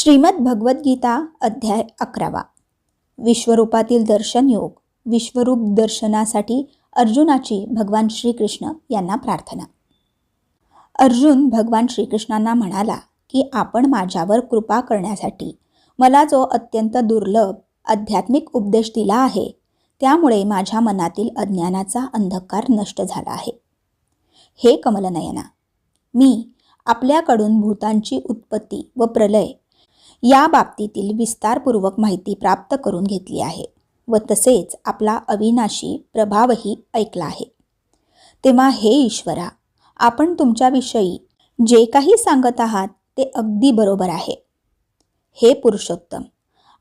श्रीमद भगवद्गीता अध्याय 11 विश्वरूपातील दर्शन योग. विश्वरूप दर्शनासाठी अर्जुनाची भगवान श्रीकृष्ण यांना प्रार्थना. अर्जुन भगवान श्रीकृष्णांना म्हणाला की आपण माझ्यावर कृपा करण्यासाठी मला जो अत्यंत दुर्लभ आध्यात्मिक उपदेश दिला आहे त्यामुळे माझ्या मनातील अज्ञानाचा अंधकार नष्ट झाला आहे. हे कमलनयना, मी आपल्याकडून भूतांची उत्पत्ती व प्रलय या बाबतीतील विस्तारपूर्वक माहिती प्राप्त करून घेतली आहे व तसेच आपला अविनाशी प्रभावही ऐकला आहे. तेव्हा हे ईश्वरा, आपण तुमच्याविषयी जे काही सांगत आहात ते अगदी बरोबर आहे. हे पुरुषोत्तम,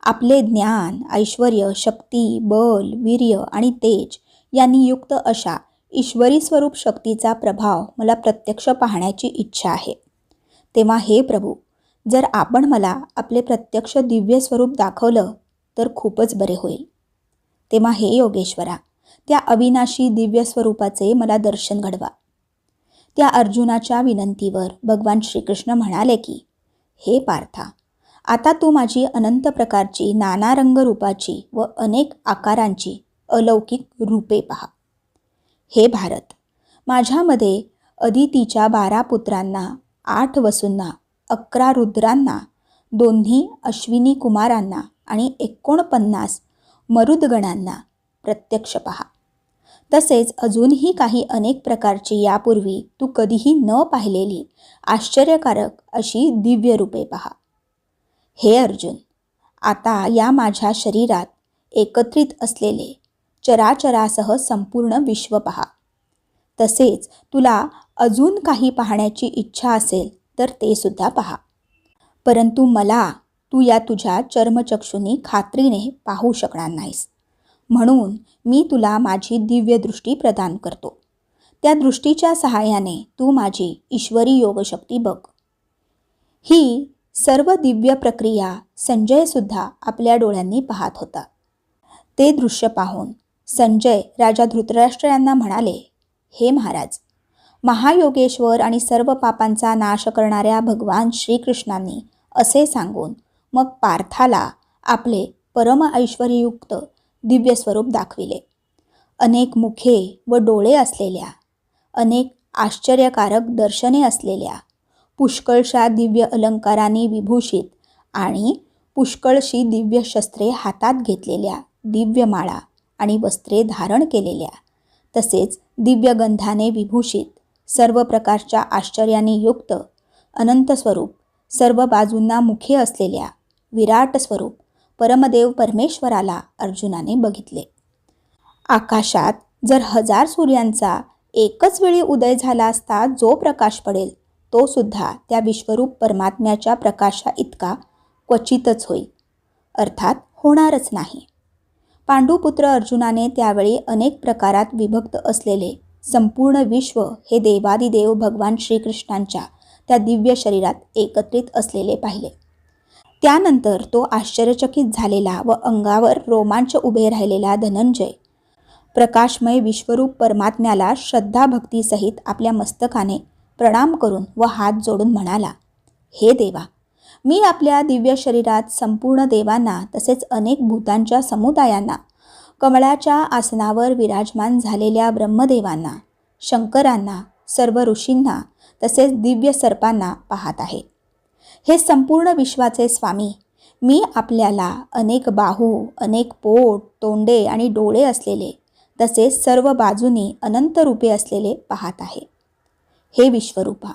आपले ज्ञान, ऐश्वर्य, शक्ती, बल, वीर्य आणि तेज यांनी युक्त अशा ईश्वरी स्वरूप शक्तीचा प्रभाव मला प्रत्यक्ष पाहण्याची इच्छा आहे. तेव्हा हे प्रभू, जर आपण मला आपले प्रत्यक्ष दिव्य स्वरूप दाखवलं तर खूपच बरे होईल. तेव्हा हे योगेश्वरा, त्या अविनाशी दिव्य स्वरूपाचे मला दर्शन घडवा. त्या अर्जुनाच्या विनंतीवर भगवान श्रीकृष्ण म्हणाले की, हे पार्था, आता तू माझी अनंत प्रकारची नाना रंग रूपाची व अनेक आकारांची अलौकिक रूपे पहा. हे भारत, माझ्यामध्ये अदितीच्या 12 पुत्रांना, 8 वसूंना, 11 रुद्रांना, 2 अश्विनी कुमारांना आणि 49 मरुदगणांना प्रत्यक्ष पहा. तसेच अजूनही काही अनेक प्रकारची यापूर्वी तू कधीही न पाहिलेली आश्चर्यकारक अशी दिव्य रूपे पहा. हे अर्जुन, आता या माझ्या शरीरात एकत्रित असलेले चराचरासह संपूर्ण विश्व पहा. तसेच तुला अजून काही पाहण्याची इच्छा असेल तर ते सुद्धा पहा, परंतु मला तू या तुझ्या चर्मचक्षुनी खात्रीने पाहू शकणार नाहीस. म्हणून मी तुला माझी दिव्य दृष्टी प्रदान करतो. त्या दृष्टीच्या सहाय्याने तू माझी ईश्वरी योगशक्ती बघ. ही सर्व दिव्य प्रक्रिया संजय सुद्धा आपल्या डोळ्यांनी पाहत होता. ते दृश्य पाहून संजय राजा धृतराष्ट्र यांना म्हणाले, हे महाराज, महायोगेश्वर आणि सर्व पापांचा नाश करणाऱ्या भगवान श्रीकृष्णांनी असे सांगून मग पार्थाला आपले परम ऐश्वर्ययुक्त दिव्य स्वरूप दाखविले. अनेक मुखे व डोळे असलेल्या, अनेक आश्चर्यकारक दर्शने असलेल्या, पुष्कळशा दिव्य अलंकारांनी विभूषित आणि पुष्कळशी दिव्य शस्त्रे हातात घेतलेल्या, दिव्य माळा आणि वस्त्रे धारण केलेल्या, तसेच दिव्य गंधाने विभूषित, सर्व प्रकारच्या आश्चर्यांनी युक्त अनंत स्वरूप, सर्व बाजूंना मुखे असलेल्या विराट स्वरूप परमदेव परमेश्वराला अर्जुनाने बघितले. आकाशात जर 1000 सूर्यांचा एकच वेळी उदय झाला असता जो प्रकाश पडेल तो सुद्धा त्या विश्वरूप परमात्म्याच्या प्रकाशा इतका क्वचितच होईल, अर्थात होणारच नाही. पांडुपुत्र अर्जुनाने त्यावेळी अनेक प्रकारात विभक्त असलेले संपूर्ण विश्व हे देवादिदेव भगवान श्रीकृष्णांच्या त्या दिव्य शरीरात एकत्रित असलेले पाहिले. त्यानंतर तो आश्चर्यचकित झालेला व अंगावर रोमांच उभे राहिलेला धनंजय प्रकाशमय विश्वरूप परमात्म्याला श्रद्धाभक्तीसहित आपल्या मस्तकाने प्रणाम करून व हात जोडून म्हणाला, हे देवा, मी आपल्या दिव्य शरीरात संपूर्ण देवांना तसेच अनेक भूतांच्या समुदायांना, कमळाच्या आसनावर विराजमान झालेल्या ब्रह्मदेवांना, शंकरांना, सर्व ऋषींना तसेच दिव्य सर्पांना पाहत आहे. हे संपूर्ण विश्वाचे स्वामी, मी आपल्याला अनेक बाहू, अनेक पोट, तोंडे आणि डोळे असलेले तसेच सर्व बाजूनी अनंत रूपे असलेले पाहत आहे. हे विश्वरूपा,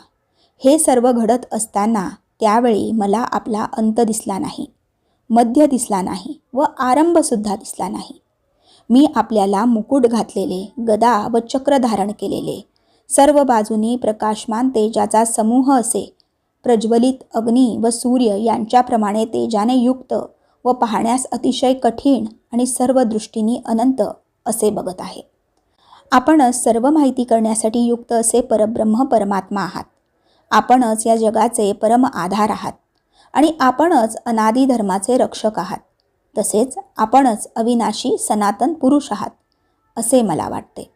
हे सर्व घडत असताना त्यावेळी मला आपला अंत दिसला नाही, मध्य दिसला नाही व आरंभसुद्धा दिसला नाही. मी आपल्याला मुकुट घातलेले, गदा व चक्र धारण केलेले, सर्व बाजूनी प्रकाशमान तेजाचा समूह असे प्रज्वलित अग्नी व सूर्य यांच्याप्रमाणे तेजाने युक्त व पाहण्यास अतिशय कठीण आणि सर्व दृष्टींनी अनंत असे बघत आहे. आपणच सर्व माहिती करण्यासाठी युक्त असे परब्रह्म परमात्मा आहात. आपणच या जगाचे परम आधार आहात आणि आपणच अनादी धर्माचे रक्षक आहात. तसेच आपणच अविनाशी सनातन पुरुष आहात असे मला वाटते.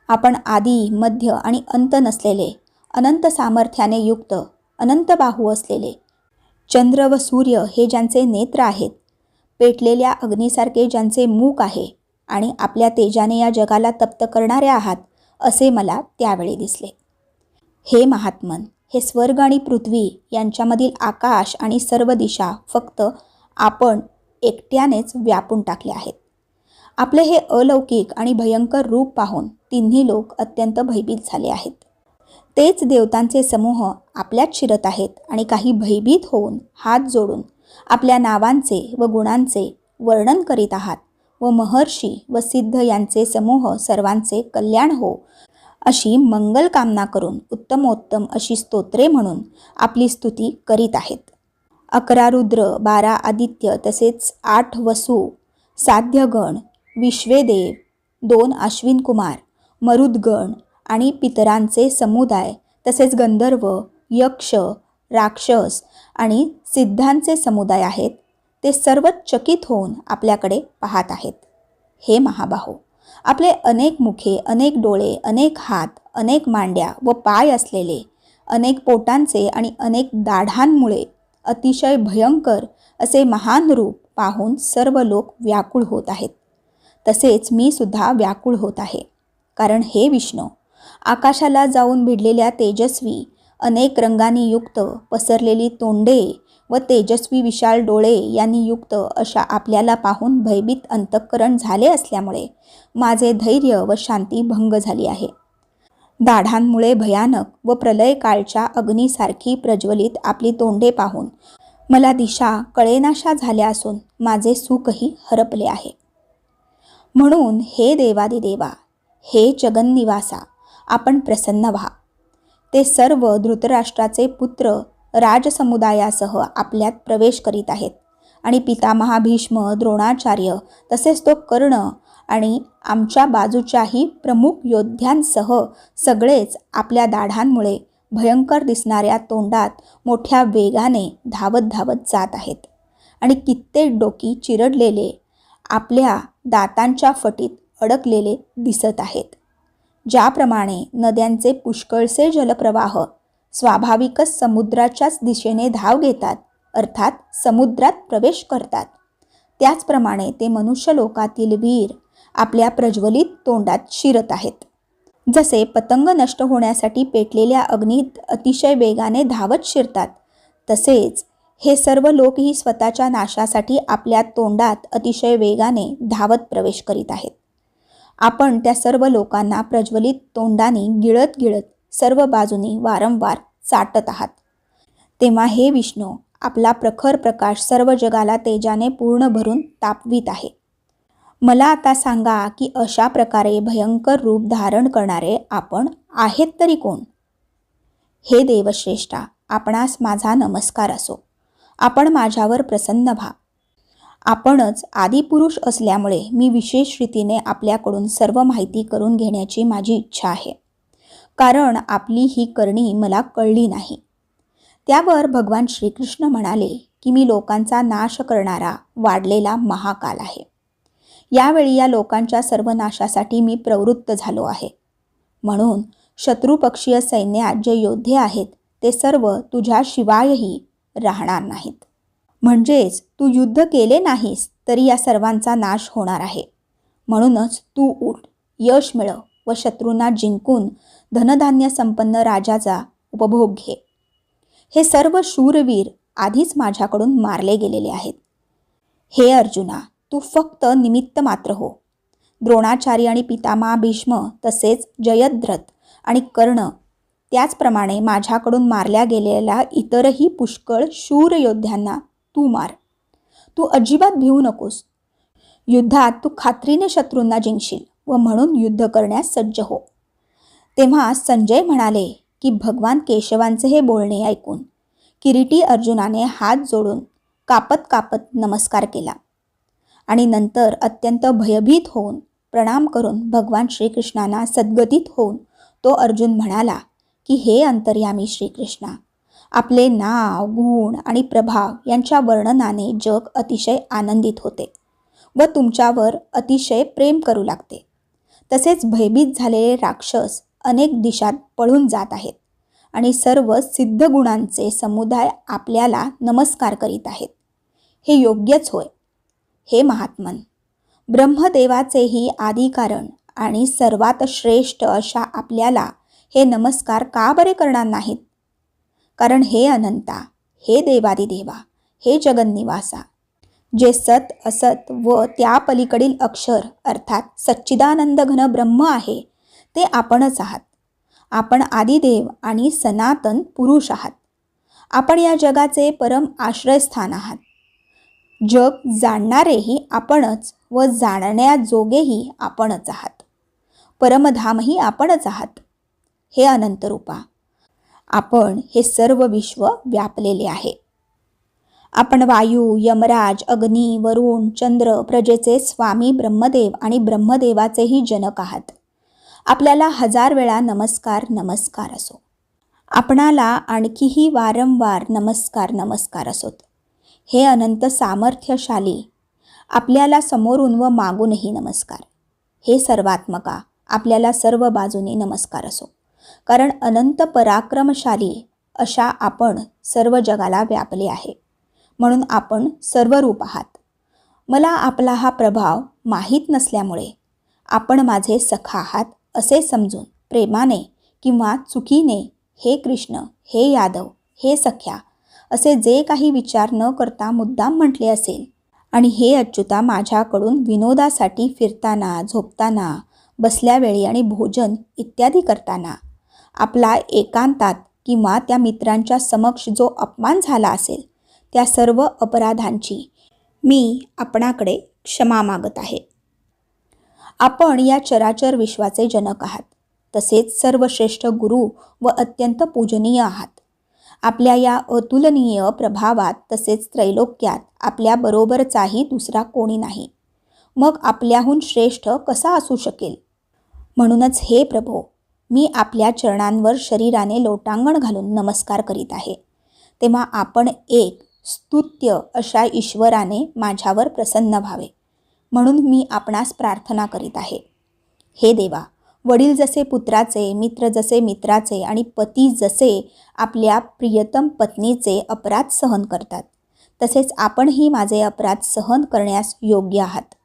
आपण आदी, मध्य आणि अंत नसलेले, अनंत सामर्थ्याने युक्त, अनंत बाहू असलेले, चंद्र व सूर्य हे ज्यांचे नेत्र आहेत, पेटलेल्या अग्नीसारखे ज्यांचे मुख आहे आणि आपल्या तेजाने या जगाला तप्त करणारे आहात, असे मला त्यावेळी दिसले. हे महात्मन, हे स्वर्ग आणि पृथ्वी यांच्यामधील आकाश आणि सर्व दिशा फक्त आपण एकट्यानेच व्यापून टाकले आहेत. आपले हे अलौकिक आणि भयंकर रूप पाहून तिन्ही लोक अत्यंत भयभीत झाले आहेत. तेच देवतांचे समूह आपल्यात शिरत आहेत आणि काही भयभीत होऊन हात जोडून आपल्या नावांचे व गुणांचे वर्णन करीत आहात व महर्षी व सिद्ध यांचे समूह सर्वांचे कल्याण हो अशी मंगल कामना करून उत्तमोत्तम अशी स्तोत्रे म्हणून आपली स्तुती करीत आहेत. 11 रुद्र, 12 आदित्य, तसेच 8 वसु, साध्यगण, विश्वेदेव, 2 अश्विन कुमार, मरुद्गण आणि पितरांचे समुदाय, तसेच गंधर्व, यक्ष, राक्षस आणि सिद्धांचे समुदाय आहेत, ते सर्व चकित होऊन आपल्याकडे पाहत आहेत. हे महाबाहो, आपले अनेक मुखे, अनेक डोळे, अनेक हात, अनेक मांड्या व पाय असलेले, अनेक पोटांचे आणि अनेक दाढांमुळे अतिशय भयंकर असे महान रूप पाहून सर्व लोक व्याकुळ होत आहेत. तसेच मी सुद्धा व्याकुळ होत आहे. कारण हे विष्णू, आकाशाला जाऊन भिडलेल्या तेजस्वी, अनेक रंगांनी युक्त पसरलेली तोंडे व तेजस्वी विशाल डोळे यांनी युक्त अशा आपल्याला पाहून भयभीत अंतःकरण झाले असल्यामुळे माझे धैर्य व शांती भंग झाली आहे. दाढांमुळे भयानक व प्रलयकाळच्या अग्नीसारखी प्रज्वलित आपली तोंडे पाहून मला दिशा कळेनाशा झाल्या असून माझे सुखही हरपले आहे. म्हणून हे देवादिदेवा, हे जगन्निवासा, आपण प्रसन्न व्हा. ते सर्व धृतराष्ट्राचे पुत्र राजसमुदायासह आपल्यात प्रवेश करीत आहेत आणि पितामहा भीष्म, द्रोणाचार्य, तसेच तो कर्ण आणि आमच्या बाजूच्याही प्रमुख योद्ध्यांसह सगळेच आपल्या दाढांमुळे भयंकर दिसणाऱ्या तोंडात मोठ्या वेगाने धावत धावत जात आहेत आणि कित्येक डोकी चिरडलेले आपल्या दातांच्या फटीत अडकलेले दिसत आहेत. ज्याप्रमाणे नद्यांचे पुष्कळसे जलप्रवाह स्वाभाविकच समुद्राच्याच दिशेने धाव घेतात, अर्थात समुद्रात प्रवेश करतात, त्याचप्रमाणे ते मनुष्य लोकातील वीर आपल्या प्रज्वलित तोंडात शिरत आहेत. जसे पतंग नष्ट होण्यासाठी पेटलेल्या अग्नीत अतिशय वेगाने धावत शिरतात, तसेच हे सर्व लोकही स्वतःच्या नाशासाठी आपल्या तोंडात अतिशय वेगाने धावत प्रवेश करीत आहेत. आपण त्या सर्व लोकांना प्रज्वलित तोंडाने गिळत गिळत सर्व बाजूनी वारंवार चाटत आहात. तेव्हा हे विष्णू, आपला प्रखर प्रकाश सर्व जगाला तेजाने पूर्ण भरून तापवीत आहे. मला आता सांगा की अशा प्रकारे भयंकर रूप धारण करणारे आपण आहेत तरी कोण? हे देवश्रेष्ठा, आपणास माझा नमस्कार असो. आपण माझ्यावर प्रसन्न व्हा. आपणच आदिपुरुष असल्यामुळे मी विशेष रीतीने आपल्याकडून सर्व माहिती करून घेण्याची माझी इच्छा आहे, कारण आपली ही करणी मला कळली नाही. त्यावर भगवान श्रीकृष्ण म्हणाले की मी लोकांचा नाश करणारा वाढलेला महाकाल आहे. यावेळी या लोकांच्या सर्व नाशासाठी मी प्रवृत्त झालो आहे. म्हणून शत्रुपक्षीय सैन्यात जे योद्धे आहेत ते सर्व तुझ्या शिवायही राहणार नाहीत. म्हणजेच तू युद्ध केले नाहीस तरी या सर्वांचा नाश होणार आहे. म्हणूनच तू उठ, यश मिळव व शत्रूंना जिंकून धनधान्य संपन्न राजाचा उपभोग घे. हे सर्व शूरवीर आधीच माझ्याकडून मारले गेलेले आहेत. हे अर्जुना, तू फक्त निमित्त मात्र हो. द्रोणाचार्य आणि पितामहा भीष्म, तसेच जयद्रथ आणि कर्ण, त्याचप्रमाणे माझ्याकडून मारल्या गेलेल्या इतरही पुष्कळ शूर योद्ध्यांना तू मार. तू अजिबात भिवू नकोस. युद्धात तू खात्रीने शत्रूंना जिंकशील व म्हणून युद्ध करण्यास सज्ज हो. तेव्हा संजय म्हणाले की भगवान केशवांचे हे बोलणे ऐकून किरीटी अर्जुनाने हात जोडून कापत कापत नमस्कार केला आणि नंतर अत्यंत भयभीत होऊन प्रणाम करून भगवान श्रीकृष्णांना सद्गतीत होऊन तो अर्जुन म्हणाला की हे अंतर्यामी श्रीकृष्णा, आपले नाव, गुण आणि प्रभाव यांच्या वर्णनाने जग अतिशय आनंदित होते व तुमच्यावर अतिशय प्रेम करू लागते. तसेच भयभीत झालेले राक्षस अनेक दिशात पळून जात आहेत आणि सर्व सिद्ध गुणांचे समुदाय आपल्याला नमस्कार करीत आहेत. हे योग्यच होय. हे महात्मन, ब्रह्मदेवाचेही आदिकारण आणि सर्वात श्रेष्ठ अशा आपल्याला हे नमस्कार का बरे करणार नाहीत? कारण हे अनंता, हे देवादिदेवा, हे जगन्निवासा, जे सत असत व त्या पलीकडील अक्षर अर्थात सच्चिदानंद घन ब्रह्म आहे, ते आपणच आहात. आपण आदिदेव आणि सनातन पुरुष आहात. आपण या जगाचे परम आश्रयस्थान आहात. जग जाणणारेही आपणच व जाणण्याजोगेही आपणच आहात. परमधामही आपणच आहात. हे अनंत रूपा, आपण हे सर्व विश्व व्यापलेले आहे. आपण वायू, यमराज, अग्नी, वरुण, चंद्र, प्रजेचे स्वामी ब्रह्मदेव आणि ब्रह्मदेवाचेही जनक आहात. आपल्याला 1000 वेळा नमस्कार नमस्कार असो. आपणाला आणखीही वारंवार नमस्कार नमस्कार असोत. हे अनंत सामर्थ्यशाली, आपल्याला समोरून व मागूनही नमस्कार. हे सर्वात्मका, आपल्याला सर्व बाजूने नमस्कार असो. कारण अनंत पराक्रमशाली अशा आपण सर्व जगाला व्यापले आहे. म्हणून आपण सर्वरूप आहात. मला आपला हा प्रभाव माहीत नसल्यामुळे आपण माझे सखा आहात असे समजून प्रेमाने किंवा चुकीने हे कृष्ण, हे यादव, हे सख्या असे जे काही विचार न करता मुद्दाम म्हटले असेल आणि हे अच्युता माझ्याकडून विनोदासाठी फिरताना, झोपताना, बसल्यावेळी आणि भोजन इत्यादी करताना आपला एकांतात किंवा त्या मित्रांच्या समक्ष जो अपमान झाला असेल, त्या सर्व अपराधांची मी आपणाकडे क्षमा मागत आहे. आपण या चराचर विश्वाचे जनक आहात. तसेच सर्वश्रेष्ठ गुरु व अत्यंत पूजनीय आहात. आपल्या या अतुलनीय प्रभावात तसेच त्रैलोक्यात आपल्या बरोबरचाही दुसरा कोणी नाही. मग आपल्याहून श्रेष्ठ कसा असू शकेल? म्हणूनच हे प्रभो, मी आपल्या चरणांवर शरीराने लोटांगण घालून नमस्कार करीत आहे. तेव्हा आपण एक स्तुत्य अशा ईश्वराने माझ्यावर प्रसन्न व्हावे म्हणून मी आपणास प्रार्थना करीत आहे. हे देवा, वडील जसे पुत्राचे, मित्र जसे मित्राचे आणि पती जसे आपल्या प्रियतम पत्नीचे अपराध सहन करतात, तसेच आपणही माझे अपराध सहन करण्यास योग्य आहात.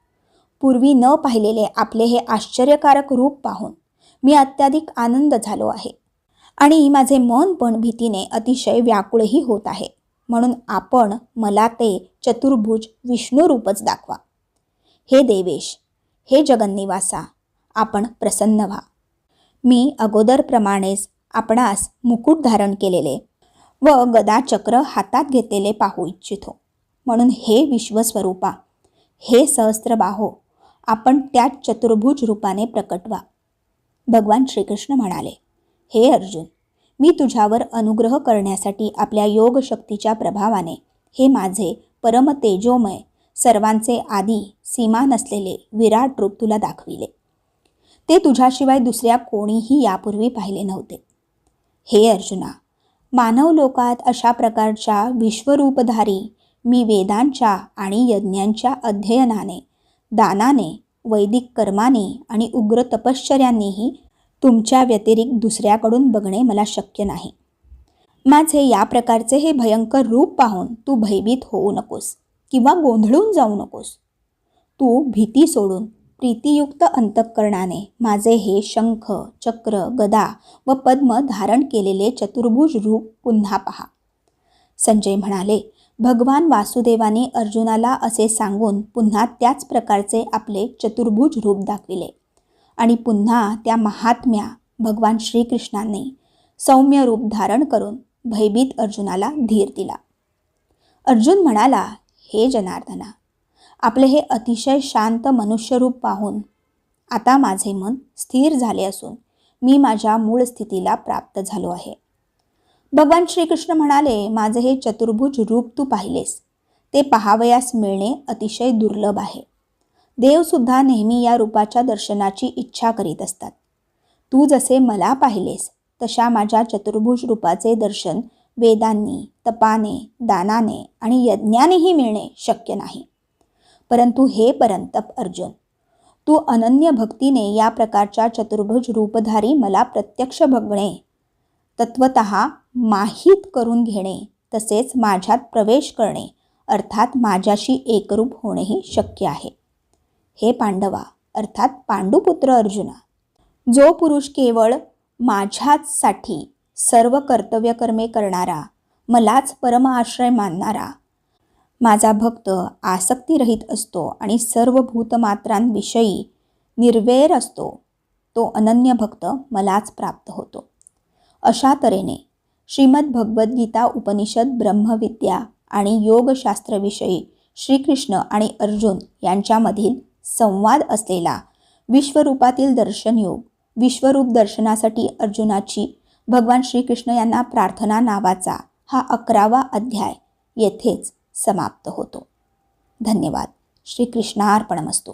पूर्वी न पाहिलेले आपले हे आश्चर्यकारक रूप पाहून मी अत्याधिक आनंद झालो आहे आणि माझे मन पण भीतीने अतिशय व्याकुळही होत आहे. म्हणून आपण मला ते चतुर्भुज विष्णू रूपच दाखवा. हे देवेश, हे जगन्निवासा, आपण प्रसन्न व्हा. मी अगोदरप्रमाणेच आपणास मुकुट धारण केलेले व गदाचक्र हातात घेतलेले पाहू इच्छितो. म्हणून हे विश्वस्वरूपा, हे सहस्त्रबाहो, आपण त्या चतुर्भुज रूपाने प्रकट व्हा. भगवान श्रीकृष्ण म्हणाले, हे अर्जुन, मी तुझ्यावर अनुग्रह करण्यासाठी आपल्या योगशक्तीच्या प्रभावाने हे माझे परम तेजोमय, सर्वांचे आदी सीमा नसलेले विराट रूप तुला दाखविले. ते तुझ्याशिवाय दुसऱ्या कोणीही यापूर्वी पाहिले नव्हते. हे अर्जुना, मानव लोकात अशा प्रकारच्या विश्वरूपधारी मी वेदांच्या आणि यज्ञांच्या अध्ययनाने, दानाने, वैदिक कर्माने आणि उग्र तपश्चर्यांनीही तुमच्या व्यतिरिक्त दुसऱ्याकडून बघणे मला शक्य नाही. माझे या प्रकारचे हे भयंकर रूप पाहून तू भयभीत होऊ नकोस किंवा गोंधळून जाऊ नकोस. तू भीती सोडून प्रीतियुक्त अंतःकरणाने माझे हे शंख, चक्र, गदा व पद्म धारण केलेले चतुर्भुज रूप पुन्हा पहा. संजय म्हणाले, भगवान वासुदेवाने अर्जुनाला असे सांगून पुन्हा त्याच प्रकारचे आपले चतुर्भुज रूप दाखविले आणि पुन्हा त्या महात्म्या भगवान श्रीकृष्णांनी सौम्य रूप धारण करून भयभीत अर्जुनाला धीर दिला. अर्जुन म्हणाला, हे जनार्दना, आपले हे अतिशय शांत मनुष्यरूप पाहून आता माझे मन स्थिर झाले असून मी माझ्या मूळ स्थितीला प्राप्त झालो आहे. भगवान श्रीकृष्ण म्हणाले, माझे हे चतुर्भुज रूप तू पाहिलेस, ते पाहावयास मिळणे अतिशय दुर्लभ आहे. देवसुद्धा नेहमी या रूपाच्या दर्शनाची इच्छा करीत असतात. तू जसे मला पाहिलेस तशा माझ्या चतुर्भुज रूपाचे दर्शन वेदांनी, तपाने, दानाने आणि यज्ञानेही मिळणे शक्य नाही. परंतु हे परंतप अर्जुन, तू अनन्य भक्तीने या प्रकारच्या चतुर्भुज रूपधारी मला प्रत्यक्ष बघणे तत्वतः माहीत करून घेणे तसेच माझ्यात प्रवेश करणे अर्थात माझ्याशी एकरूप होणेही शक्य आहे. हे पांडवा अर्थात पांडुपुत्र अर्जुना, जो पुरुष केवळ माझ्याचसाठी सर्व कर्तव्यकर्मे करणारा, मलाच परम आश्रय मानणारा, माझा भक्त आसक्तीरहित असतो आणि सर्व भूतमात्रांविषयी निर्वैर असतो, तो अनन्य भक्त मलाच प्राप्त होतो. अशा तऱ्हेने श्रीमद भगवद्गीता उपनिषद ब्रह्मविद्या आणि योगशास्त्रविषयी श्रीकृष्ण आणि अर्जुन यांच्यामधील संवाद असलेला विश्वरूपातील दर्शनयोग, विश्वरूप दर्शनासाठी अर्जुनाची भगवान श्रीकृष्ण यांना प्रार्थना नावाचा हा 11वा अध्याय येथेच समाप्त होतो. धन्यवाद. श्रीकृष्णार्पणमस्तु.